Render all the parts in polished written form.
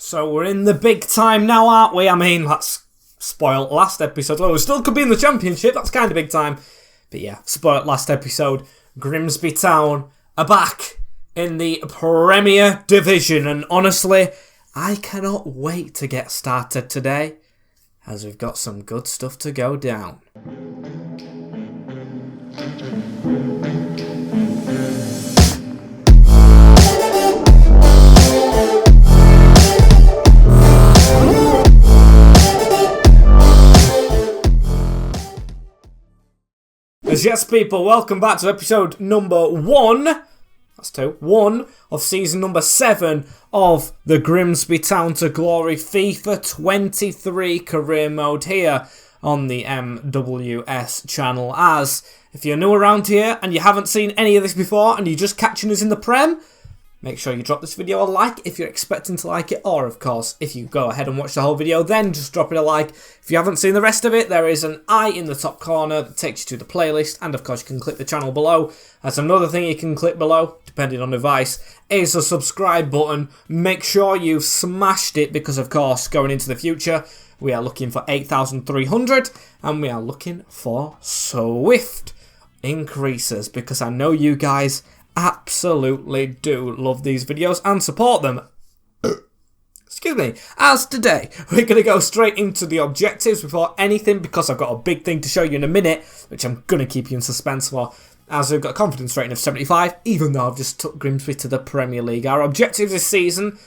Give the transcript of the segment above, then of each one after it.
So we're in the big time now, aren't we? I mean, that's spoiled last episode. Well, we still could be in the Championship, that's kind of big time. But yeah, spoiled last episode. Grimsby Town are back in the Premier Division. And honestly, I cannot wait to get started today, as we've got some good stuff to go down. Yes, people, welcome back to episode number 1. That's 1 of season number 7 of the Grimsby Town to Glory FIFA 23 career mode here on the MWS channel. As if you're new around here and you haven't seen any of this before and you're just catching us in the Prem, make sure you drop this video a like if you're expecting to like it, or of course, if you go ahead and watch the whole video, then just drop it a like. If you haven't seen the rest of it, there is an eye in the top corner that takes you to the playlist, and of course you can click the channel below. That's another thing you can click below, depending on device, is the subscribe button. Make sure you've smashed it, because of course, going into the future, we are looking for 8,300, and we are looking for swift increases, because I know you guys absolutely do love these videos and support them. Excuse me. As today, we're going to go straight into the objectives before anything, because I've got a big thing to show you in a minute, which I'm going to keep you in suspense for, as we've got a confidence rating of 75, even though I've just took Grimsby to the Premier League. Our objectives this season: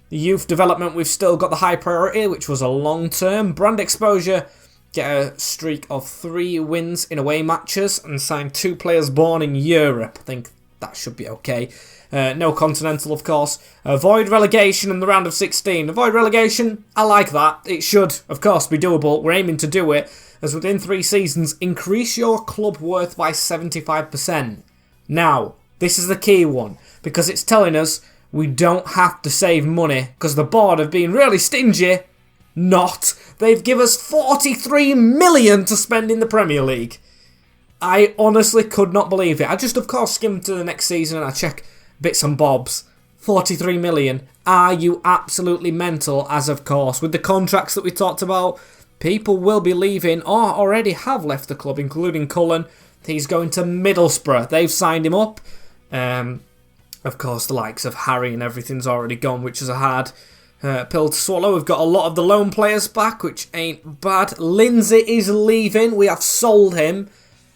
the youth development, we've still got the high priority, which was a long-term. Brand exposure, get a streak of 3 wins in away matches, and sign 2 players born in Europe. I think that should be okay. No continental, of course. Avoid relegation in the round of 16. Avoid relegation, I like that. It should, of course, be doable. We're aiming to do it, as within 3 seasons, increase your club worth by 75%. Now, this is the key one, because it's telling us we don't have to save money, because the board have been really stingy. Not. They've given us 43 million to spend in the Premier League. I honestly could not believe it. I just, of course, skimmed to the next season and I check bits and bobs. 43 million. Are you absolutely mental? As, of course, with the contracts that we talked about, people will be leaving or already have left the club, including Cullen. He's going to Middlesbrough. They've signed him up. Of course, the likes of Harry and everything's already gone, which is a hard pill to swallow. We've got a lot of the loan players back, which ain't bad. Lindsay is leaving. We have sold him.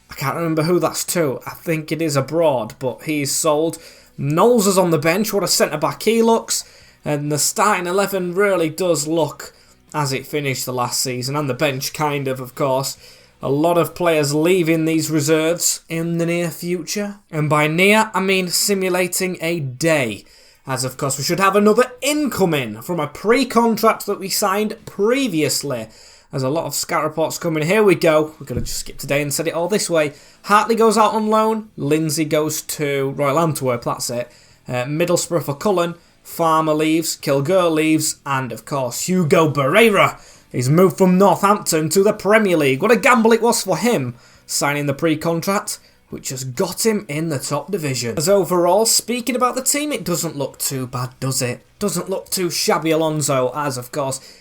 I can't remember who that's to. I think it is abroad, but he's sold. Knowles is on the bench. What a centre-back he looks. And the starting 11 really does look as it finished the last season. And the bench, kind of course. A lot of players leaving these reserves in the near future. And by near, I mean simulating a day. As, of course, we should have another incoming from a pre-contract that we signed previously. There's a lot of scout reports coming. Here we go. We're going to just skip today and set it all this way. Hartley goes out on loan. Lindsay goes to Royal Antwerp. That's it. Middlesbrough for Cullen. Farmer leaves. Kilgore leaves. And, of course, Hugo Barrera. He's moved from Northampton to the Premier League. What a gamble it was for him, signing the pre-contract, which has got him in the top division. As overall, speaking about the team, it doesn't look too bad, does it? Doesn't look too shabby, Alonso, as, of course,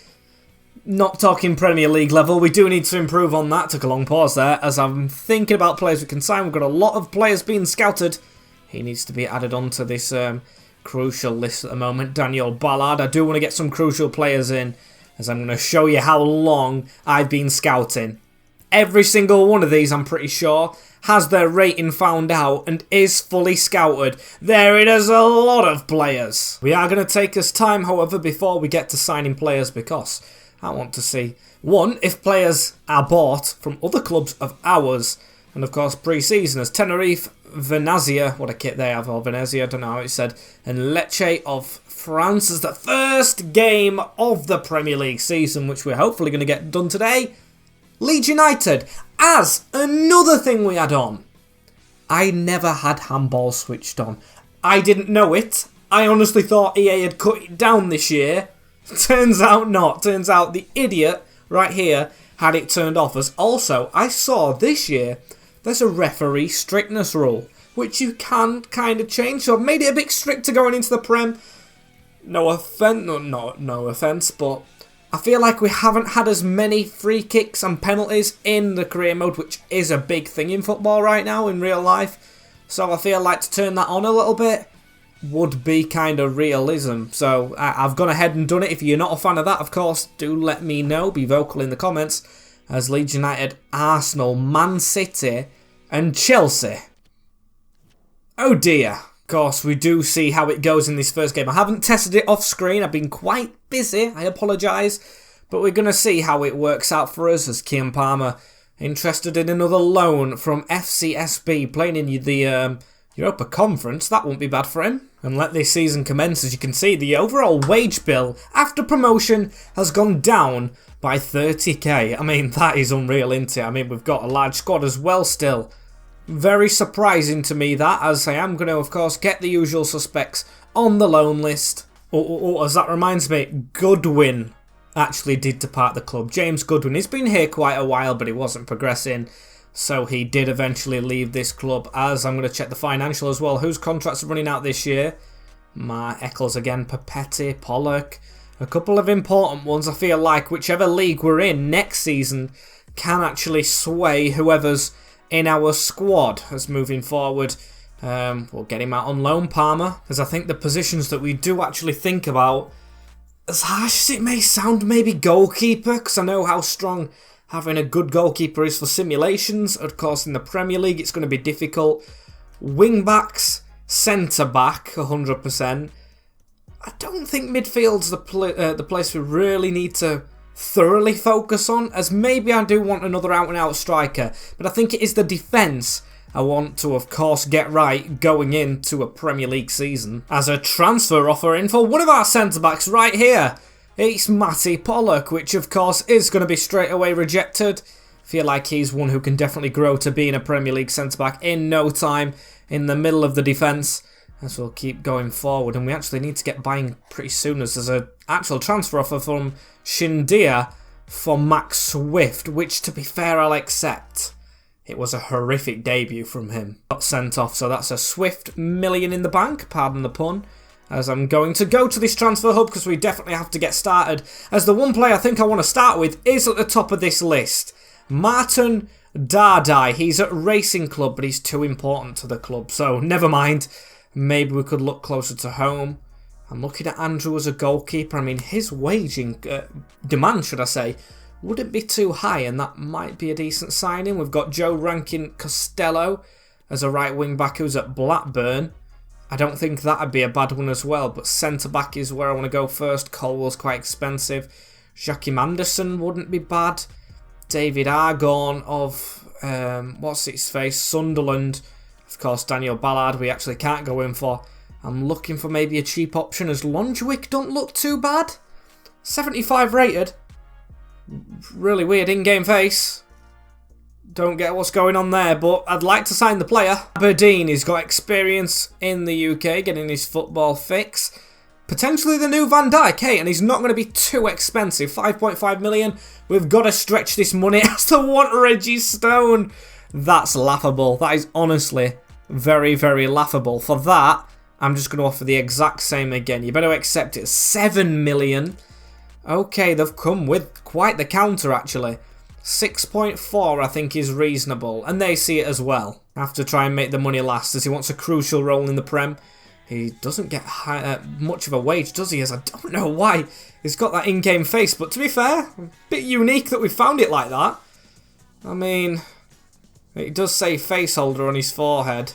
not talking Premier League level. We do need to improve on that. Took a long pause there, as I'm thinking about players we can sign. We've got a lot of players being scouted. He needs to be added onto this crucial list at the moment. Daniel Ballard. I do want to get some crucial players in, as I'm going to show you how long I've been scouting. Every single one of these, I'm pretty sure, has their rating found out and is fully scouted. There it is, a lot of players. We are going to take us time, however, before we get to signing players, because I want to see, 1, if players are bought from other clubs of ours. And of course, pre-seasoners. Tenerife, Venezia, what a kit they have, or Venezia, I don't know how it's said. And Lecce of France as the first game of the Premier League season, which we're hopefully going to get done today. Leeds United, as another thing we had on. I never had handball switched on. I didn't know it. I honestly thought EA had cut it down this year. Turns out not. Turns out the idiot right here had it turned off. As also, I saw this year there's a referee strictness rule, which you can kind of change. So I've made it a bit stricter going into the Prem. no offense, no offense, but I feel like we haven't had as many free kicks and penalties in the career mode, which is a big thing in football right now in real life. So I feel like to turn that on a little bit would be kind of realism. So I've gone ahead and done it. If you're not a fan of that, of course, do let me know. Be vocal in the comments. As Leeds United, Arsenal, Man City and Chelsea. Oh dear. Of course, we do see how it goes in this first game. I haven't tested it off screen. I've been quite busy. I apologise. But we're going to see how it works out for us as Kian Palmer interested in another loan from FCSB playing in the Europa Conference. That won't be bad for him. And let this season commence. As you can see, the overall wage bill after promotion has gone down by 30k. I mean, that is unreal, isn't it? I mean, we've got a large squad as well still. Very surprising to me that, as I am going to, of course, get the usual suspects on the loan list. As that reminds me, Goodwin actually did depart the club. James Goodwin, he's been here quite a while, but he wasn't progressing. So he did eventually leave this club, as I'm going to check the financial as well. Whose contracts are running out this year? Eccles again, Papetti, Pollock. A couple of important ones. I feel like whichever league we're in next season can actually sway whoever's in our squad as moving forward. We'll get him out on loan, Palmer, as I think the positions that we do actually think about, as harsh as it may sound, maybe goalkeeper, because I know how strong having a good goalkeeper is for simulations. Of course, in the Premier League, it's going to be difficult. Wing-backs, centre-back, 100%. I don't think midfield's the place we really need to thoroughly focus on, as maybe I do want another out-and-out striker, but I think it is the defence I want to, of course, get right going into a Premier League season. As a transfer offer in for one of our centre-backs right here, it's Matty Pollock, which of course is going to be straight away rejected. Feel like he's one who can definitely grow to being a Premier League centre-back in no time in the middle of the defence, as we'll keep going forward. And we actually need to get buying pretty soon, as there's an actual transfer offer from Shindia for Max Swift, which, to be fair, I'll accept. It was a horrific debut from him. Got sent off, so that's a Swift million in the bank, pardon the pun. As I'm going to go to this transfer hub, because we definitely have to get started. As the one player I think I want to start with is at the top of this list. Martin Dardai. He's at Racing Club, but he's too important to the club, so never mind. Maybe we could look closer to home. I'm looking at Andrew as a goalkeeper. I mean, his waging demand, should I say, wouldn't be too high, and that might be a decent signing. We've got Joe Rankin Costello as a right wing back who's at Blackburn. I don't think that'd be a bad one as well, but centre back is where I want to go first. Colwell's quite expensive. Joachim Anderson wouldn't be bad. David Argon of what's its face, Sunderland. Of course, Daniel Ballard we actually can't go in for. I'm looking for maybe a cheap option, as Longwick don't look too bad. 75 rated. Really weird in-game face. Don't get what's going on there, but I'd like to sign the player. Aberdeen, he's got experience in the UK, getting his football fix. Potentially the new Van Dijk, hey, and he's not going to be too expensive. 5.5 million. We've got to stretch this money as to want Reggie Stone. That's laughable. That is honestly very, very laughable. For that, I'm just going to offer the exact same again. You better accept it. 7 million. Okay, they've come with quite the counter, actually. 6.4 I think is reasonable, and they see it as well. Have to try and make the money last, as he wants a crucial role in the Prem. He doesn't get much of a wage, does he? As I don't know why he's got that in-game face, but to be fair, a bit unique that we found it like that. I mean, it does say face holder on his forehead.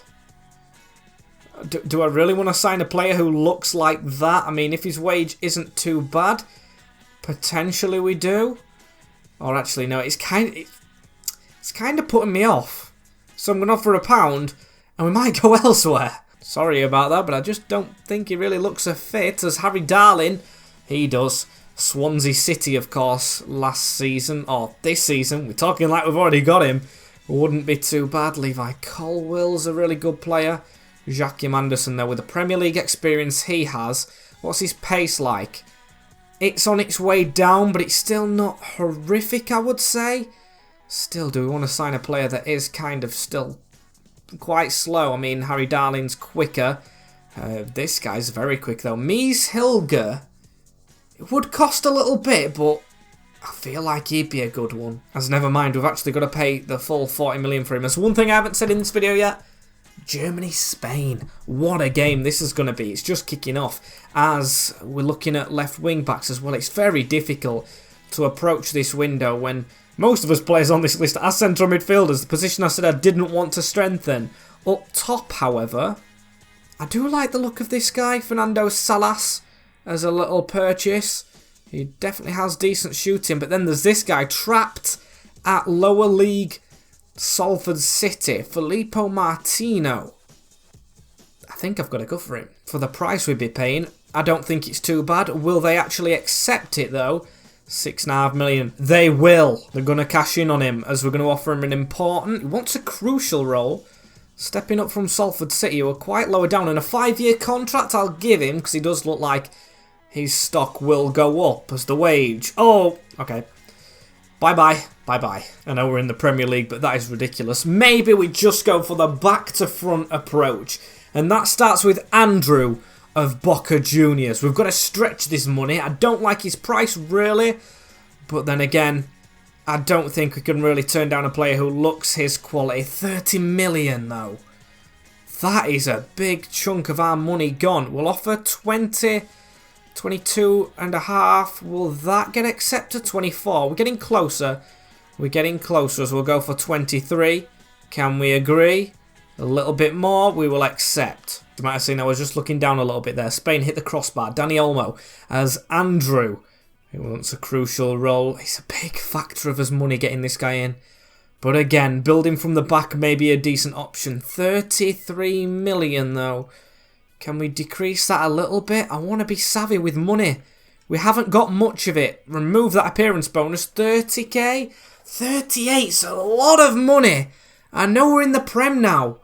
Do I really want to sign a player who looks like that? I mean, if his wage isn't too bad, potentially we do. Or actually, no, it's kind of putting me off. So I'm going to offer £1, and we might go elsewhere. Sorry about that, but I just don't think he really looks a fit. As Harry Darling, he does. Swansea City, of course, last season, or this season. We're talking like we've already got him. Wouldn't be too bad. Levi Colwell's a really good player. Joachim Anderson, though, with the Premier League experience he has. What's his pace like? It's on its way down, but it's still not horrific, I would say. Still, do we want to sign a player that is kind of still quite slow? I mean, Harry Darling's quicker. This guy's very quick though. Mies Hilger. It would cost a little bit, but I feel like he'd be a good one. As never mind, we've actually got to pay the full 40 million for him. There's one thing I haven't said in this video yet. Germany, Spain. What a game this is going to be. It's just kicking off. As we're looking at left wing backs as well, it's very difficult to approach this window when most of us players on this list are central midfielders, the position I said I didn't want to strengthen. Up top, however, I do like the look of this guy, Fernando Salas, as a little purchase. He definitely has decent shooting, but then there's this guy trapped at lower league Salford City, Filippo Martino. I think I've got to go for him. For the price we'd be paying, I don't think it's too bad. Will they actually accept it though? 6.5 million. They will. They're going to cash in on him as we're going to offer him an important, he wants a crucial role. Stepping up from Salford City, who are quite lower down. And a 5-year contract I'll give him because he does look like his stock will go up as the wage. Oh, okay. Bye-bye. Bye-bye. I know we're in the Premier League, but that is ridiculous. Maybe we just go for the back-to-front approach. And that starts with Andrew of Boca Juniors. We've got to stretch this money. I don't like his price, really. But then again, I don't think we can really turn down a player who looks his quality. 30 million, though. That is a big chunk of our money gone. We'll offer 20... 22 and a half. Will that get accepted? 24. We're getting closer. We're getting closer as we'll go for 23. Can we agree? A little bit more. We will accept. You might have seen I was just looking down a little bit there. Spain hit the crossbar. Dani Olmo as Andrew. He wants a crucial role. He's a big factor of his money getting this guy in. But again, building from the back may be a decent option. 33 million though. Can we decrease that a little bit? I want to be savvy with money. We haven't got much of it. Remove that appearance bonus. 30k? 38's a lot of money. I know we're in the Prem now.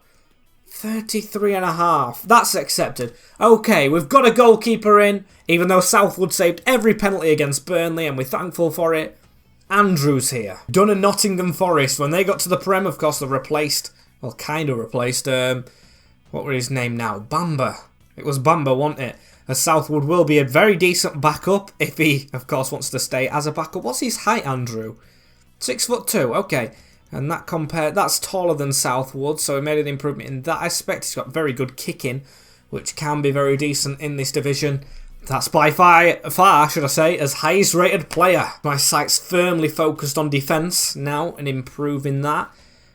33 and a half. That's accepted. Okay, we've got a goalkeeper in. Even though Southwood saved every penalty against Burnley and we're thankful for it. Andrew's here. Done a Nottingham Forest. When they got to the Prem, of course, they replaced... Well, kind of replaced... What were his name now? Bamba. It was Bamba, wasn't it? As Southwood will be a very decent backup if he, of course, wants to stay as a backup. What's his height, Andrew? 6'2". Okay. And that's taller than Southwood, so he made an improvement in that aspect. He's got very good kicking, which can be very decent in this division. That's by far, should I say, as highest rated player. My sight's firmly focused on defence now and improving that,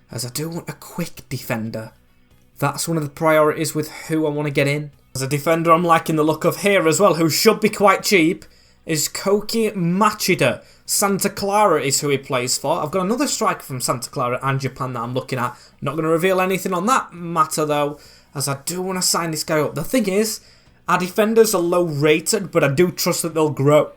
as I do want a quick defender. That's one of the priorities with who I want to get in. As a defender, I'm liking the look of here as well, who should be quite cheap, is Koki Machida. Santa Clara is who he plays for. I've got another striker from Santa Clara and Japan that I'm looking at. Not going to reveal anything on that matter, though, as I do want to sign this guy up. The thing is, our defenders are low rated, but I do trust that they'll grow.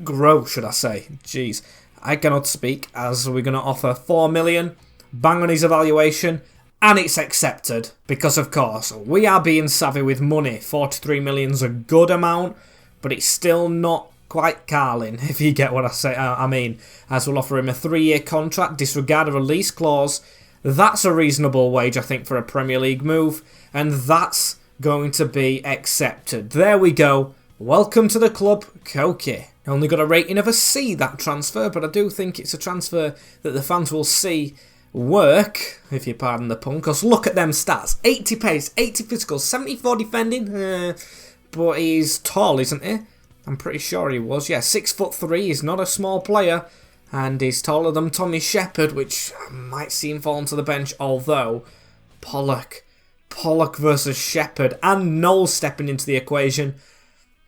Grow, should I say. Jeez, I cannot speak, as we're going to offer 4 million. Bang on his evaluation. And it's accepted, because of course, we are being savvy with money. 43 million's a good amount, but it's still not quite Carlin, if you get what I mean. As we'll offer him a 3-year contract, disregard a release clause. That's a reasonable wage, I think, for a Premier League move, and that's going to be accepted. There we go. Welcome to the club, Koki. Only got a rating of a C, that transfer, but I do think it's a transfer that the fans will see work, if you pardon the pun, because look at them stats. 80 pace, 80 physical, 74 defending, but he's tall, isn't he? I'm pretty sure he was, yeah, 6'3", he's not a small player, and he's taller than Tommy Shepherd, which might see him fall onto the bench, although Pollock versus Shepherd, and Knowles stepping into the equation,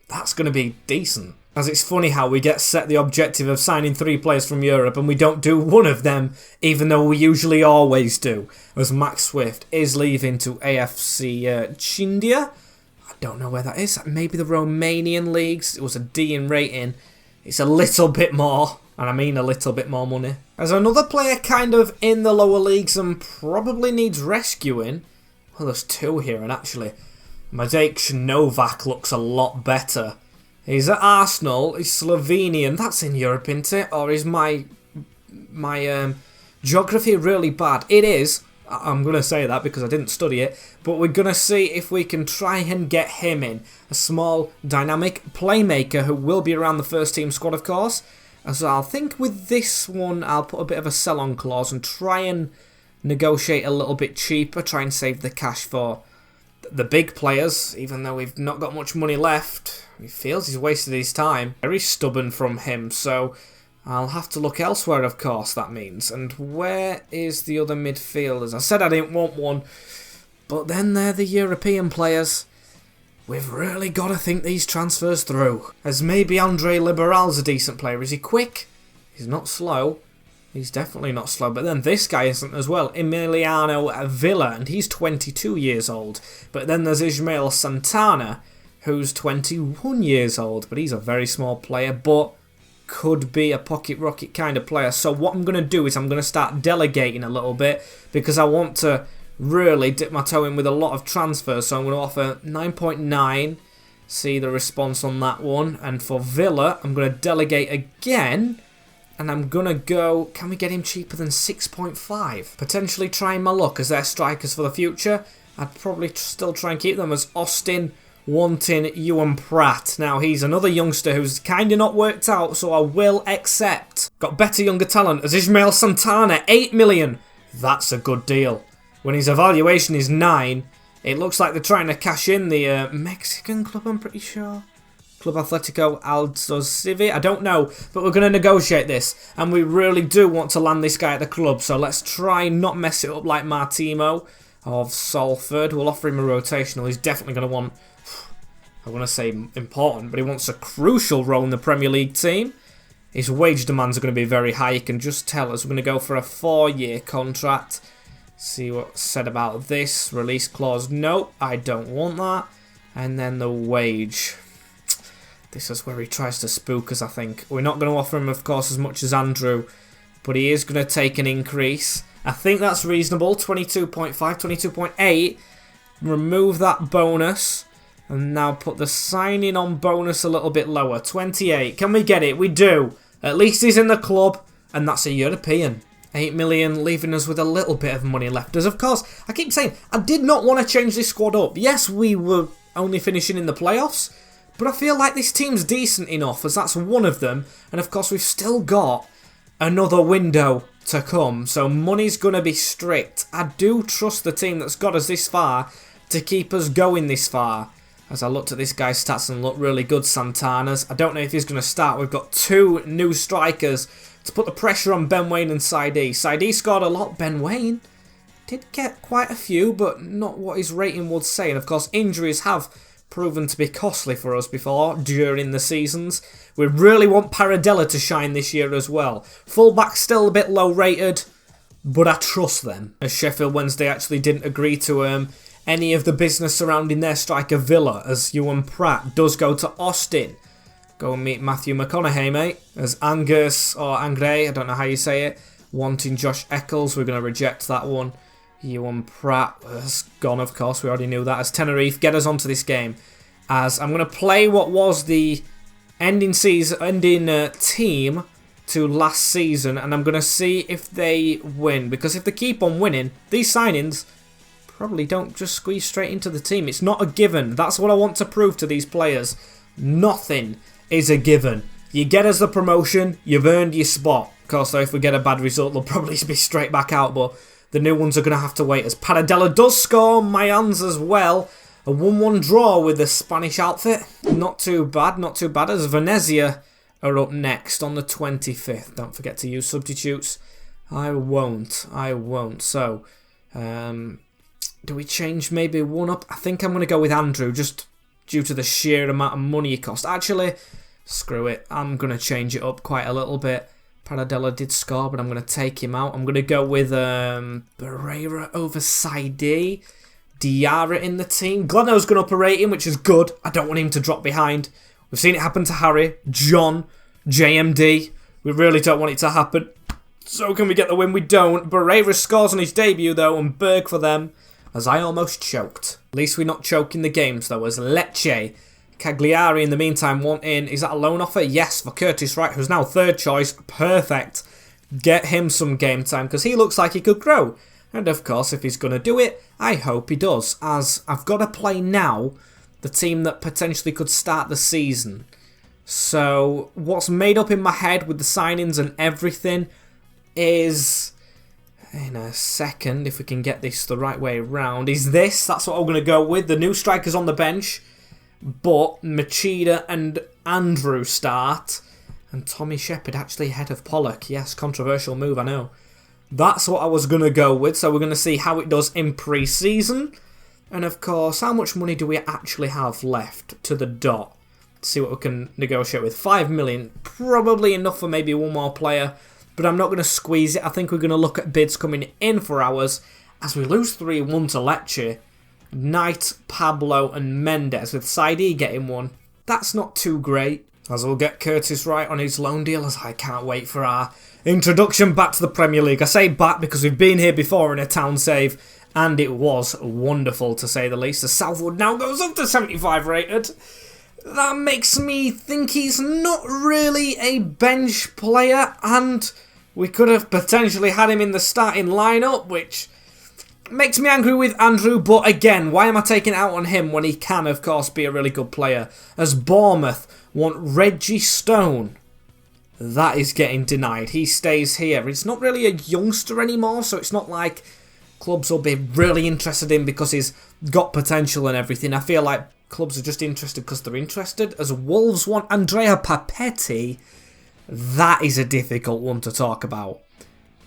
that's going to be decent. As it's funny how we get set the objective of signing 3 players from Europe and we don't do one of them, even though we usually always do. As Max Swift is leaving to AFC Chindia. I don't know where that is. Maybe the Romanian leagues. It was a D in rating. It's a little bit more, and I mean a little bit more money. As another player kind of in the lower leagues and probably needs rescuing. Well, there's 2 here, and actually, Madej Novak looks a lot better. He's at Arsenal, he's Slovenian, that's in Europe, isn't it? Or is my geography really bad? It is. I'm going to say that because I didn't study it. But we're going to see if we can try and get him in. A small, dynamic playmaker who will be around the first team squad, of course. So I think with this one, I'll put a bit of a sell-on clause and try and negotiate a little bit cheaper. Try and save the cash for the big players, even though we've not got much money left. He feels he's wasted his time. Very stubborn from him, so I'll have to look elsewhere, of course, that means. And where is the other midfielders? I said I didn't want one, but then they're the European players. We've really got to think these transfers through. As maybe Andre Liberal's a decent player. Is he quick? He's not slow. He's definitely not slow. But then this guy isn't as well. Emiliano Villa, and he's 22 years old. But then there's Ismael Santana, who's 21 years old. But he's a very small player, but could be a pocket rocket kind of player. So what I'm going to do is I'm going to start delegating a little bit because I want to really dip my toe in with a lot of transfers. So I'm going to offer 9.9. See the response on that one. And for Villa, I'm going to delegate again. And I'm going to go, can we get him cheaper than 6.5? Potentially trying my luck as their strikers for the future. I'd probably still try and keep them as Austin, wanting Ewan Pratt. Now, he's another youngster who's kind of not worked out, so I will accept. Got better younger talent as Ismael Santana, 8 million. That's a good deal. When his evaluation is 9, it looks like they're trying to cash in the Mexican club, I'm pretty sure. Club Atletico Aldosivi, I don't know, but we're going to negotiate this, and we really do want to land this guy at the club, so let's try not mess it up like Martimo of Salford. We'll offer him a rotational. He's definitely going to want, I want to say important, but he wants a crucial role in the Premier League team. His wage demands are going to be very high, you can just tell us. We're going to go for a 4-year contract. See what's said about this. Release clause, no, I don't want that. And then the wage. This is where he tries to spook us, I think. We're not going to offer him, of course, as much as Andrew, but he is going to take an increase. I think that's reasonable. 22.5, 22.8. Remove that bonus. And now put the signing on bonus a little bit lower. 28. Can we get it? We do. At least he's in the club, and that's a European. 8 million, leaving us with a little bit of money left. As of course, I keep saying, I did not want to change this squad up. Yes, we were only finishing in the playoffs, but I feel like this team's decent enough, as that's one of them. And of course, we've still got another window to come, so money's going to be strict. I do trust the team that's got us this far to keep us going this far. As I looked at this guy's stats and looked really good, Santana's. I don't know if he's going to start. We've got 2 new strikers to put the pressure on Ben Waine and Saidi. Saidi scored a lot. Ben Waine did get quite a few, but not what his rating would say. And of course, injuries have proven to be costly for us before, during the seasons. We really want Paradella to shine this year as well. Fullback still a bit low rated, but I trust them. As Sheffield Wednesday actually didn't agree to any of the business surrounding their striker Villa, as Ewan Pratt does go to Austin. Go and meet Matthew McConaughey, mate. As Angus, or Angre, I don't know how you say it, wanting Josh Eccles. We're going to reject that one. Ewan Pratt has gone, of course. We already knew that. As Tenerife, get us onto this game. As I'm going to play what was the ending team to last season, and I'm going to see if they win. Because if they keep on winning, these signings probably don't just squeeze straight into the team. It's not a given. That's what I want to prove to these players. Nothing is a given. You get us the promotion, you've earned your spot. Of course, though, if we get a bad result, they'll probably be straight back out, but the new ones are going to have to wait. As Paradella does score, Mayans as well. A 1-1 draw with the Spanish outfit. Not too bad, not too bad. As Venezia are up next on the 25th. Don't forget to use substitutes. I won't. So, do we change maybe one up? I think I'm going to go with Andrew, just due to the sheer amount of money it cost. Actually, screw it. I'm going to change it up quite a little bit. Paradella did score, but I'm going to take him out. I'm going to go with Barreira over Saidi. Diarra in the team. Gleno's going to up a rating, which is good. I don't want him to drop behind. We've seen it happen to Harry, John, JMD. We really don't want it to happen. So can we get the win? We don't. Barreira scores on his debut, though, and Berg for them, as I almost choked. At least we're not choking the games, though, as Lecce. Cagliari, in the meantime, want in. Is that a loan offer? Yes, for Curtis Wright, who's now third choice. Perfect. Get him some game time, because he looks like he could grow. And of course, if he's going to do it, I hope he does, as I've got to play now the team that potentially could start the season. So what's made up in my head with the signings and everything is, in a second, if we can get this the right way around, is this. That's what I'm going to go with. The new strikers on the bench, but Machida and Andrew start, and Tommy Shepherd actually ahead of Pollock. Yes, controversial move, I know. That's what I was going to go with, so we're going to see how it does in pre-season. And of course, how much money do we actually have left to the dot? Let's see what we can negotiate with. 5 million, probably enough for maybe one more player, but I'm not going to squeeze it. I think we're going to look at bids coming in for ours as we lose 3-1 to Lecce. Knight, Pablo and Mendes with Saidi getting one. That's not too great, as we'll get Curtis Wright on his loan deal, as I can't wait for our introduction back to the Premier League. I say back because we've been here before in a town save, and it was wonderful to say the least. The Southwood now goes up to 75 rated. That makes me think he's not really a bench player, and we could have potentially had him in the starting lineup, which makes me angry with Andrew. But again, why am I taking it out on him when he can, of course, be a really good player? As Bournemouth want Reggie Stone. That is getting denied. He stays here. It's not really a youngster anymore, so it's not like clubs will be really interested in because he's got potential and everything. I feel like clubs are just interested because they're interested. As Wolves want Andrea Papetti, that is a difficult one to talk about.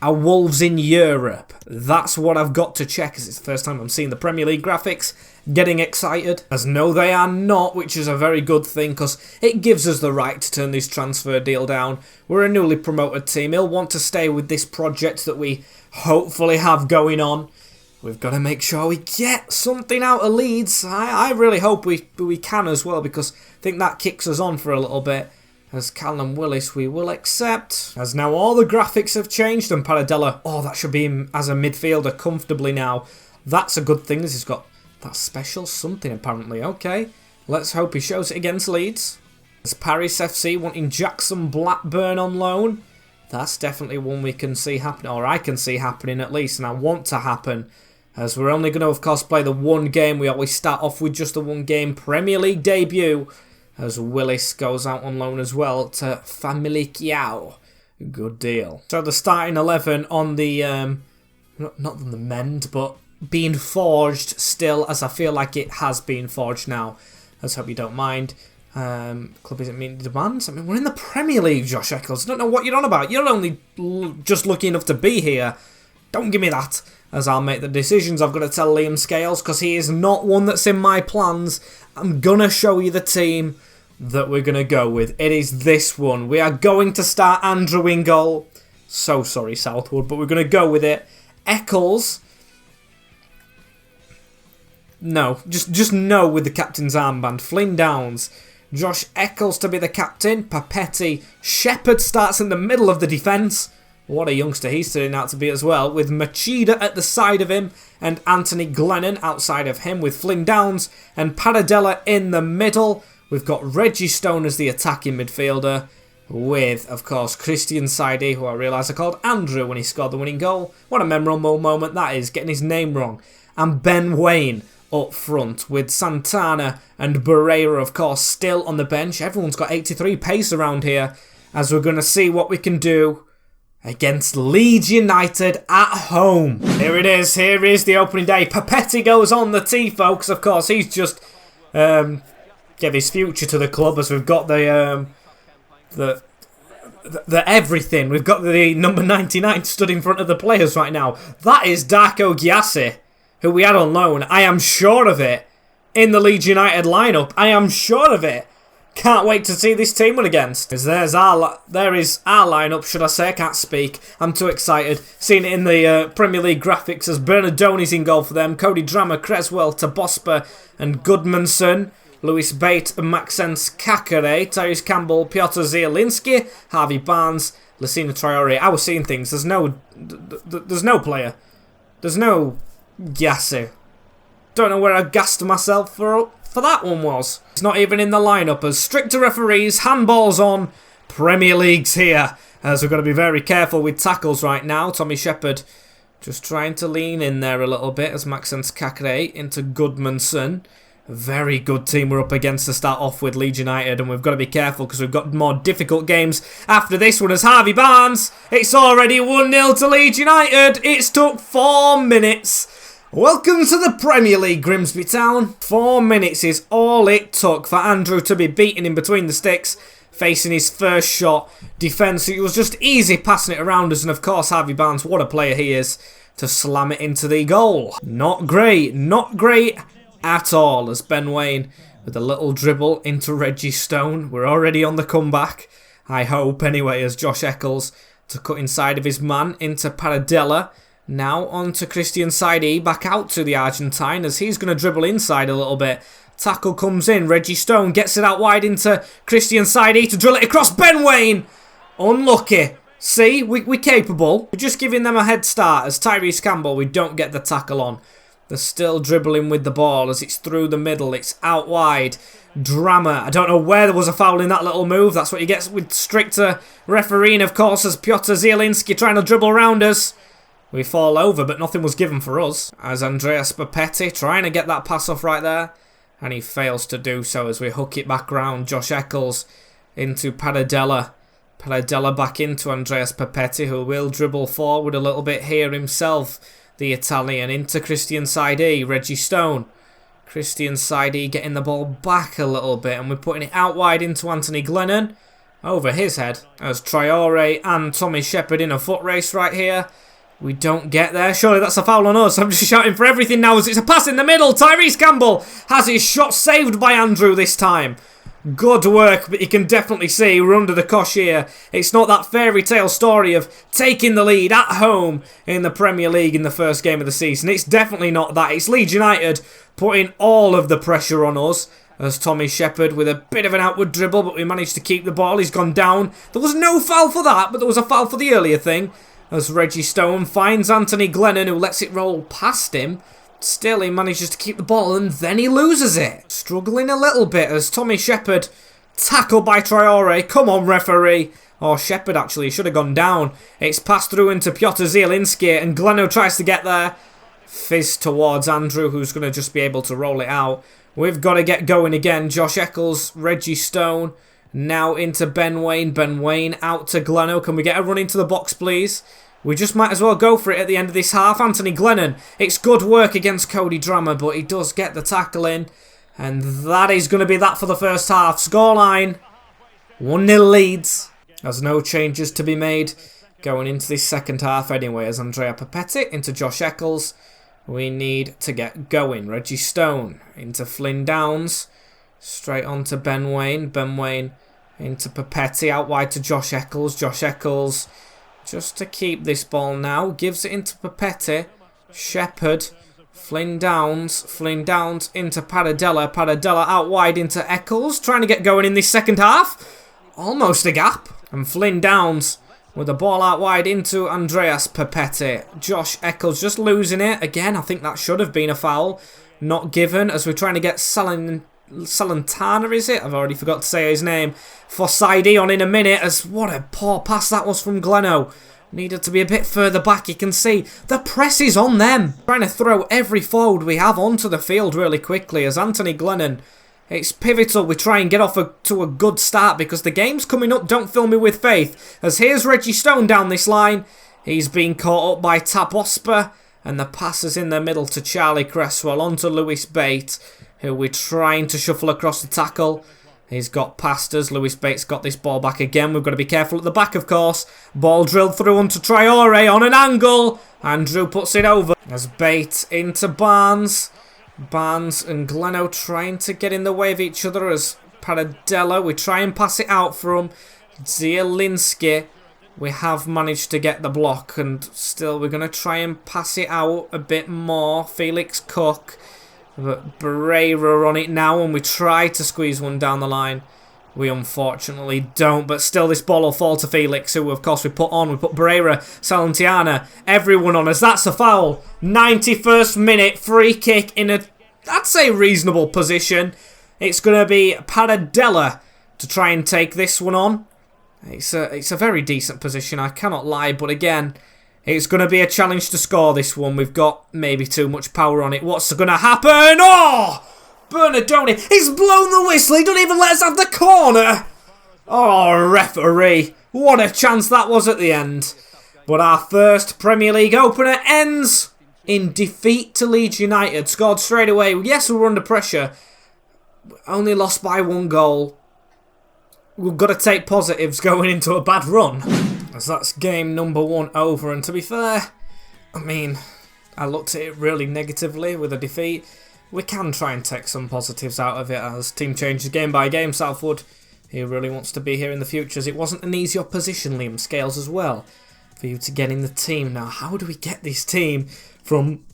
Are Wolves in Europe? That's what I've got to check, as it's the first time I'm seeing the Premier League graphics. Getting excited, as no they are not, which is a very good thing because it gives us the right to turn this transfer deal down. We're a newly promoted team. He'll want to stay with this project that we hopefully have going on. We've got to make sure we get something out of Leeds. I really hope we can as well, because I think that kicks us on for a little bit. As Callum Willis, we will accept. As now all the graphics have changed, and Paradella, oh, that should be him as a midfielder comfortably now. That's a good thing, as he's got that special something apparently. Okay, let's hope he shows it against Leeds. As Paris FC wanting Jackson Blackburn on loan. That's definitely one we can see happening, or I can see happening at least, and I want to happen. As we're only going to, of course, play the one game. We always start off with just the one game Premier League debut. As Willis goes out on loan as well to Famalicão. Good deal. So the starting 11 on the, not on the mend, but being forged still, as I feel like it has been forged now. Let's hope you don't mind. Club isn't meeting demands. I mean, we're in the Premier League, Josh Eccles. I don't know what you're on about. You're only just lucky enough to be here. Don't give me that, as I'll make the decisions. I've got to tell Liam Scales, because he is not one that's in my plans. I'm going to show you the team that we're going to go with. It is this one. We are going to start Andrew in goal. So sorry, Southwood, but we're going to go with it. Eccles. No, just no with the captain's armband. Flynn Downs. Josh Eccles to be the captain. Papetti. Shepherd starts in the middle of the defence. What a youngster he's turning out to be as well, with Machida at the side of him and Anthony Glennon outside of him, with Flynn Downs and Paradella in the middle. We've got Reggie Stone as the attacking midfielder, with, of course, Christian Saidi, who I realise I called Andrew when he scored the winning goal. What a memorable moment that is, getting his name wrong. And Ben Wayne up front, with Santana and Barreira, of course, still on the bench. Everyone's got 83 pace around here, as we're going to see what we can do against Leeds United at home. Here it is. Here is the opening day. Papetti goes on the tee, folks. Of course, he's just give his future to the club, as we've got the everything. We've got the number 99 stood in front of the players right now. That is Darko Gyasi, who we had on loan. I am sure of it. In the Leeds United lineup. I am sure of it. Can't wait to see this team win against. Because there is our lineup, should I say. I can't speak. I'm too excited. Seeing it in the Premier League graphics, as Bernardoni's in goal for them. Cody Drammer, Creswell, Tabospa and Goodmanson. Lewis Bate and Maxence Kakare. Tyrese Campbell, Piotr Zielinski. Harvey Barnes, Lucina Traore. I was seeing things. There's no player. There's no Gyasi. Don't know where I gassed myself for that one was. It's not even in the lineup, as stricter referees, handballs on, Premier League's here, as we've got to be very careful with tackles right now. Tommy Shepherd Just trying to lean in there a little bit as Max sends Kakare into Goodmanson. A very good team we're up against to start off with, Leeds United, and we've got to be careful because we've got more difficult games after this one as Harvey Barnes. It's already 1-0 to Leeds United. It's took 4 minutes. Welcome to the Premier League, Grimsby Town. 4 minutes is all it took for Andrew to be beaten in between the sticks, facing his first shot. Defence, it was just easy passing it around us, and of course Harvey Barnes, what a player he is, to slam it into the goal. Not great at all, as Ben Waine with a little dribble into Reggie Stone. We're already on the comeback, I hope anyway, as Josh Eccles to cut inside of his man into Paradella. Now on to Christian Saidi, back out to the Argentine as he's going to dribble inside a little bit. Tackle comes in, Reggie Stone gets it out wide into Christian Saidi to drill it across Ben Waine. Unlucky. See, we're capable. We're just giving them a head start as Tyrese Campbell, we don't get the tackle on. They're still dribbling with the ball as it's through the middle. It's out wide. Drama. I don't know where there was a foul in that little move. That's what you get with stricter refereeing, of course, as Piotr Zielinski trying to dribble around us. We fall over, but nothing was given for us. As Andreas Papetti trying to get that pass off right there. And he fails to do so as we hook it back round. Josh Eccles into Paradella. Paradella back into Andreas Papetti, who will dribble forward a little bit here himself. The Italian into Christian Saidi, Reggie Stone. Christian Saidi getting the ball back a little bit, and we're putting it out wide into Anthony Glennon. Over his head as Traore and Tommy Shepherd in a foot race right here. We don't get there. Surely that's a foul on us. I'm just shouting for everything now as it's a pass in the middle. Tyrese Campbell has his shot saved by Andrew this time. Good work, but you can definitely see we're under the cosh here. It's not that fairy tale story of taking the lead at home in the Premier League in the first game of the season. It's definitely not that. It's Leeds United putting all of the pressure on us as Tommy Shepherd with a bit of an outward dribble, but we managed to keep the ball. He's gone down. There was no foul for that, but there was a foul for the earlier thing as Reggie Stone finds Anthony Glennon, who lets it roll past him. Still, he manages to keep the ball and then he loses it. Struggling a little bit as Tommy Shepherd tackled by Traore. Come on, referee. Oh, Shepherd actually should have gone down. It's passed through into Piotr Zielinski and Gleno tries to get there. Fizz towards Andrew, who's going to just be able to roll it out. We've got to get going again. Josh Eccles, Reggie Stone. Now into Ben Waine. Ben Waine out to Gleno. Can we get a run into the box, please? We just might as well go for it at the end of this half. Anthony Glennon. It's good work against Cody Drama, but he does get the tackle in. And that is going to be that for the first half. Scoreline 1-0 Leeds. There's no changes to be made going into this second half anyway. As Andrea Papetti into Josh Eccles. We need to get going. Reggie Stone into Flynn Downs. Straight on to Ben Waine. Ben Waine into Papetti. Out wide to Josh Eccles. Josh Eccles, just to keep this ball now, gives it into Papetti. Shepherd. Flynn Downs into Paradella. Paradella out wide into Eccles. Trying to get going in this second half. Almost a gap. And Flynn Downs with the ball out wide into Andreas Papetti. Josh Eccles just losing it. Again, I think that should have been a foul. Not given as we're trying to get Salantana, is it? I've already forgot to say his name. For Saidi on in a minute, as what a poor pass that was from Gleno. Needed to be a bit further back. You can see the press is on them. Trying to throw every forward we have onto the field really quickly as Anthony Glennon. It's pivotal we try and get off to a good start because the game's coming up. Don't fill me with faith. As here's Reggie Stone down this line. He's been caught up by Tapospa. And the pass is in the middle to Charlie Cresswell onto Lewis Bate, who we're trying to shuffle across the tackle. He's got past us. Lewis Bates got this ball back again. We've got to be careful at the back, of course. Ball drilled through onto Traore on an angle. Andrew puts it over. As Bate into Barnes. Barnes and Gleno trying to get in the way of each other as Paradella. We try and pass it out from Zielinski. We have managed to get the block and still we're going to try and pass it out a bit more. Felix Cook. But Barreira on it now and we try to squeeze one down the line. We unfortunately don't, but still this ball will fall to Felix, who of course we put on. We put Barreira, Salentiana, everyone on us. That's a foul. 91st minute, free kick in a, I'd say, reasonable position. It's going to be Paradella to try and take this one on. It's a very decent position, I cannot lie, but again, It's going to be a challenge to score this one. We've got maybe too much power on it. What's going to happen? Oh! Bernardoni, he's blown the whistle. He doesn't even let us have the corner. Oh, referee. What a chance that was at the end. But our first Premier League opener ends in defeat to Leeds United. Scored straight away. Yes, we were under pressure. Only lost by 1 goal. We've got to take positives going into a bad run. As that's game number 1 over. And to be fair, I mean, I looked at it really negatively with a defeat. We can try and take some positives out of it as team changes game by game. Southwood, he really wants to be here in the future, as it wasn't an easy opposition, Liam Scales, as well, for you to get in the team. Now, how do we get this team from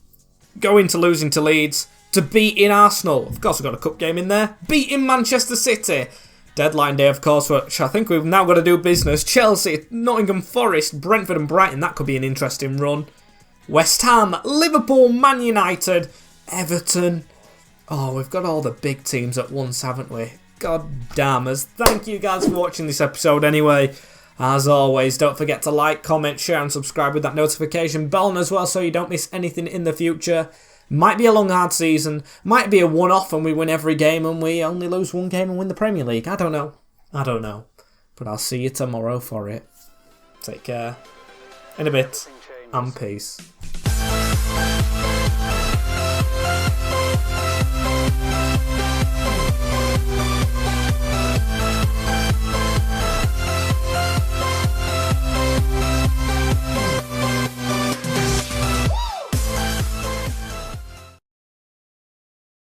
going to losing to Leeds to beating Arsenal? Of course, we've got a cup game in there. Beating Manchester City. Deadline day, of course, which I think we've now got to do business. Chelsea, Nottingham Forest, Brentford and Brighton. That could be an interesting run. West Ham, Liverpool, Man United, Everton. Oh, we've got all the big teams at once, haven't we? God damn us. Thank you guys for watching this episode anyway. As always, don't forget to like, comment, share and subscribe with that notification bell on as well so you don't miss anything in the future. Might be a long, hard season. Might be a one-off and we win every game and we only lose 1 game and win the Premier League. I don't know. But I'll see you tomorrow for it. Take care. In a bit. And peace.